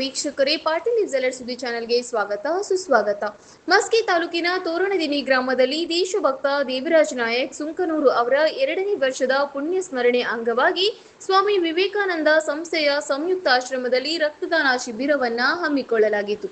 ವೀಕ್ಷಕರೇ, ಪಾಟೀಲ್ ನ್ಯೂಸ್ ಸುದ್ದಿ ಚಾನೆಲ್ಗೆ ಸ್ವಾಗತ ಸುಸ್ವಾಗತ. ಮಸ್ಕಿ ತಾಲೂಕಿನ ತೋರಣದಿನಿ ಗ್ರಾಮದಲ್ಲಿ ದೇಶಭಕ್ತ ದೇವರಾಜ ನಾಯಕ್ ಸುಂಕನೂರು ಅವರ 2ನೇ ವರ್ಷದ ಪುಣ್ಯ ಸ್ಮರಣೆ ಅಂಗವಾಗಿ ಸ್ವಾಮಿ ವಿವೇಕಾನಂದ ಸಂಸ್ಥೆಯ ಸಂಯುಕ್ತ ಆಶ್ರಮದಲ್ಲಿ ರಕ್ತದಾನ ಶಿಬಿರವನ್ನ ಹಮ್ಮಿಕೊಳ್ಳಲಾಗಿತ್ತು.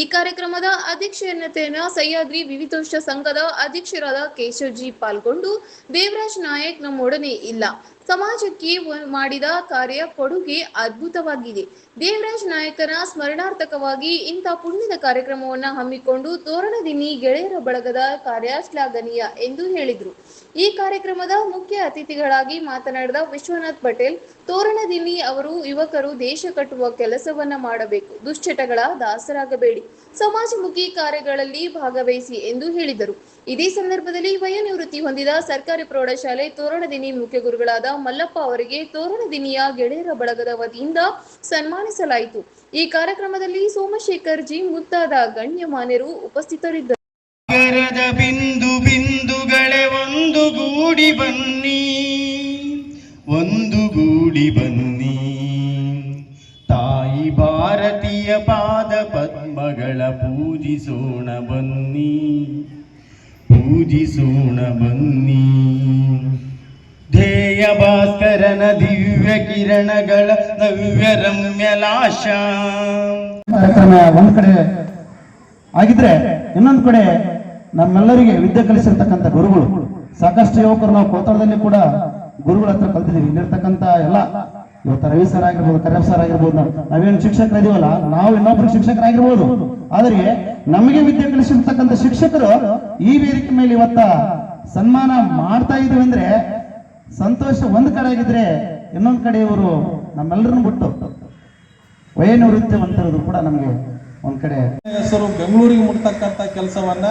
ಈ ಕಾರ್ಯಕ್ರಮದ ಅಧ್ಯಕ್ಷತೆಯನ್ನು ಸಹ್ಯಾದ್ರಿ ವಿವಿಧೋಷ್ಟ ಸಂಘದ ಅಧ್ಯಕ್ಷರಾದ ಕೇಶವಜಿ ಪಾಲ್ಗೊಂಡು, ದೇವರಾಜ ನಾಯಕ್ ನಮ್ಮೊಡನೆ ಇಲ್ಲ, ಸಮಾಜಕ್ಕೆ ಮಾಡಿದ ಕಾರ್ಯ ಕೊಡುಗೆ ಅದ್ಭುತವಾಗಿದೆ. ದೇವರಾಜ ನಾಯಕನ ಸ್ಮರಣಾರ್ಥಕವಾಗಿ ಇಂಥ ಪುಣ್ಯದ ಕಾರ್ಯಕ್ರಮವನ್ನು ಹಮ್ಮಿಕೊಂಡು ತೋರಣದಿನಿ ಗೆಳೆಯರ ಬಳಗದ ಕಾರ್ಯ ಶ್ಲಾಘನೀಯ ಎಂದು ಹೇಳಿದರು. ಈ ಕಾರ್ಯಕ್ರಮದ ಮುಖ್ಯ ಅತಿಥಿಗಳಾಗಿ ಮಾತನಾಡಿದ ವಿಶ್ವನಾಥ್ ಪಟೇಲ್, ತೋರಣದಿನಿ ಅವರು ಯುವಕರು ದೇಶ ಕಟ್ಟುವ ಕೆಲಸವನ್ನ ಮಾಡಬೇಕು, ದುಶ್ಚಟಗಳ ದಾಸರಾಗಬೇಡಿ, ಸಮಾಜಮುಖಿ ಕಾರ್ಯಗಳಲ್ಲಿ ಭಾಗವಹಿಸಿ ಎಂದು ಹೇಳಿದರು. ಇದೇ ಸಂದರ್ಭದಲ್ಲಿ ವಯೋನಿವೃತ್ತಿ ಹೊಂದಿದ ಸರ್ಕಾರಿ ಪ್ರೌಢಶಾಲೆ ತೋರಣದಿನಿ ಮುಖ್ಯ ಗುರುಗಳಾದ ಮಲ್ಲಪ್ಪ ಅವರಿಗೆ ತೋರಣದಿನಿಯ ಗೆಳೆಯರ ಬಳಗದ ವತಿಯಿಂದ ಸನ್ಮಾನಿಸಲಾಯಿತು. ಈ ಕಾರ್ಯಕ್ರಮದಲ್ಲಿ ಸೋಮಶೇಖರ್ ಜಿ ಮುಂತಾದ ಗಣ್ಯಮಾನ್ಯರು ಉಪಸ್ಥಿತರಿದ್ದರು. ಬಿಂದು ಬಿಂದುಗಳೇ ಒಂದುಗೂಡಿ ಬನ್ನಿ, ಒಂದುಗೂಡಿ ಬನ್ನಿ, ತಾಯಿ ಭಾರತೀಯ ಪಾದ ಪದ್ಮಗಳ ಪೂಜಿಸೋಣ ಬನ್ನಿ, ಪೂಜಿಸೋಣ ಬನ್ನಿ. ಧ್ಯೇಯ ಭಾಸ್ಕರನ ದಿವ್ಯ ಕಿರಣಗಳ ನವ್ಯ ರಮ್ಯ ಲಾಶ. ಕಾರ್ಯಕ್ರಮ ಒಂದ್ ಕಡೆ ಆಗಿದ್ರೆ, ಇನ್ನೊಂದು ಕಡೆ ನಮ್ಮೆಲ್ಲರಿಗೆ ವಿದ್ಯೆ ಕಲಿಸಿರ್ತಕ್ಕಂಥ ಗುರುಗಳು ಸಾಕಷ್ಟು ಯುವಕರು ನಾವು ಕೋತಳದಲ್ಲಿ ಕೂಡ ಗುರುಗಳ ಹತ್ರ ಕಲ್ತಿದ್ದೀವಿ. ಇಲ್ಲಿರ್ತಕ್ಕಂಥ ಎಲ್ಲ ಇವತ್ತು ರವಿ ಸರ್ ಆಗಿರ್ಬೋದು, ಕರ್ಯಪ್ ಸರ್ ಆಗಿರ್ಬೋದು, ನಾವೇನು ಶಿಕ್ಷಕರಿದೀವಲ್ಲ, ನಾವು ಇನ್ನೊಬ್ರಿಗೆ ಶಿಕ್ಷಕರಾಗಿರ್ಬೋದು, ಆದರೆ ನಮಗೆ ವಿದ್ಯೆ ಕಲಿಸಿರ್ತಕ್ಕಂಥ ಶಿಕ್ಷಕರು ಈ ವೇದಿಕೆ ಮೇಲೆ ಇವತ್ತ ಸನ್ಮಾನ ಮಾಡ್ತಾ ಇದೀವಿ ಅಂದ್ರೆ ಸಂತೋಷ ಒಂದ್ ಕಡೆ ಆಗಿದ್ರೆ, ಇನ್ನೊಂದ್ ಕಡೆ ಇವರು ನಮ್ಮೆಲ್ಲರನ್ನು ಬಿಟ್ಟು ವಯೋನಿವೃತ್ತಿ ಹೊಂದಿರೋದು ಕೂಡ ನಮಗೆ ಒಂದ್ ಕಡೆ ಹೆಸರು ಬೆಂಗಳೂರಿಗೆ ಮುಟ್ತಕ್ಕಂಥ ಕೆಲಸವನ್ನ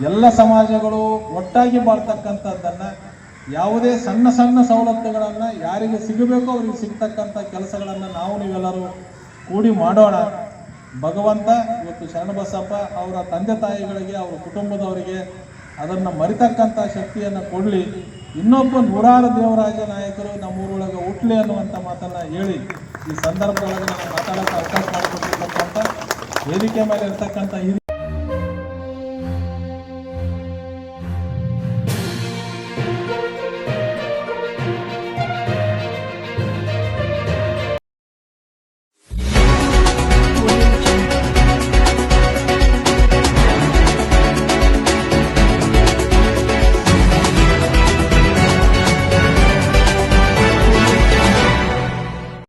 ಎಲ್ಲ ಸಮಾಜಗಳು ಒಟ್ಟಾಗಿ ಬಾಳ್ತಕ್ಕಂಥದ್ದನ್ನ, ಯಾವುದೇ ಸಣ್ಣ ಸಣ್ಣ ಸವಲತ್ತುಗಳನ್ನ ಯಾರಿಗೆ ಸಿಗಬೇಕೋ ಅವರಿಗೆ ಸಿಗ್ತಕ್ಕಂಥ ಕೆಲಸಗಳನ್ನ ನಾವು ನೀವೆಲ್ಲರೂ ಕೂಡಿ ಮಾಡೋಣ. ಭಗವಂತ ಇವತ್ತು ಶರಣಬಸಪ್ಪ ಅವರ ತಂದೆ ತಾಯಿಗಳಿಗೆ, ಅವರ ಕುಟುಂಬದವರಿಗೆ ಅದನ್ನು ಮರಿತಕ್ಕಂಥ ಶಕ್ತಿಯನ್ನು ಕೊಡಲಿ. ಇನ್ನೊಬ್ಬ ನೂರಾರು ದೇವರಾಜ ನಾಯಕರು ನಮ್ಮೂರೊಳಗೆ ಹುಟ್ಲಿ ಅನ್ನುವಂಥ ಮಾತನ್ನ ಹೇಳಿ ಈ ಸಂದರ್ಭದೊಳಗೆ ನಾನು ಮಾತಾಡೋಕ್ಕೆ ಅವಕಾಶ ಮಾಡಿಕೊಟ್ಟಿರ್ತಕ್ಕಂಥ ವೇದಿಕೆ ಮೇಲೆ ಇರ್ತಕ್ಕಂಥ